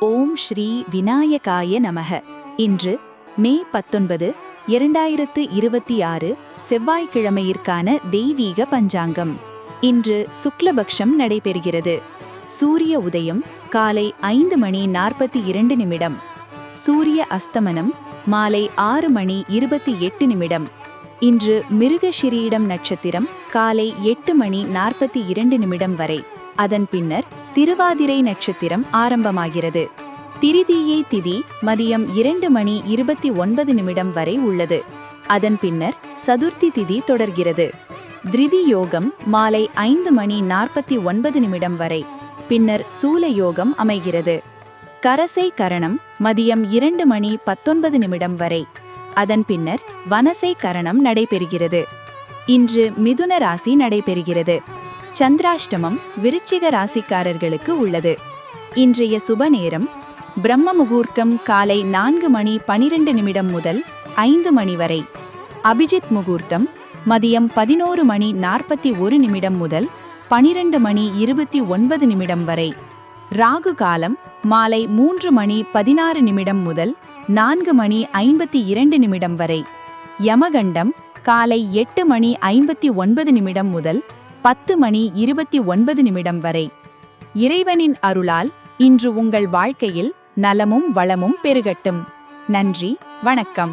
ஓம் ஸ்ரீ விநாயகாய நமக. இன்று மே 19, 2026 செவ்வாய்க்கிழமையிற்கான தெய்வீக பஞ்சாங்கம். இன்று சுக்லபக்ஷம் நடைபெறுகிறது. சூரிய உதயம் காலை 5:42. சூரிய அஸ்தமனம் மாலை 6:28. இன்று மிருகஷிரீடம் நட்சத்திரம் காலை 8:42 வரை. அதன் பின்னர் திருவாதிரை நட்சத்திரம் ஆரம்பமாகிறது. திரிதியை திதி மதியம் 2:29 வரை உள்ளது. அதன் பின்னர் சதுர்த்தி திதி தொடர்கிறது. திருதி யோகம் மாலை 5:49 வரை. பின்னர் சூல யோகம் அமைகிறது. கரசை கரணம் மதியம் 2:19 வரை. அதன் பின்னர் வனசை கரணம் நடைபெறுகிறது. இன்று மிதுன ராசி நடைபெறுகிறது. சந்திராஷ்டமம் விருச்சிக ராசிக்காரர்களுக்கு உள்ளது. இன்றைய சுப நேரம் பிரம்ம முகூர்த்தம் காலை 4:12 முதல் 5 மணி வரை. அபிஜித் முகூர்த்தம் மதியம் 11:41 முதல் 12:29 வரை. ராகு காலம் மாலை 3:16 முதல் 4:52 வரை. யமகண்டம் காலை 8:59 முதல் 10:29 வரை. இறைவனின் அருளால் இன்று உங்கள் வாழ்க்கையில் நலமும் வளமும் பெருகட்டும். நன்றி, வணக்கம்.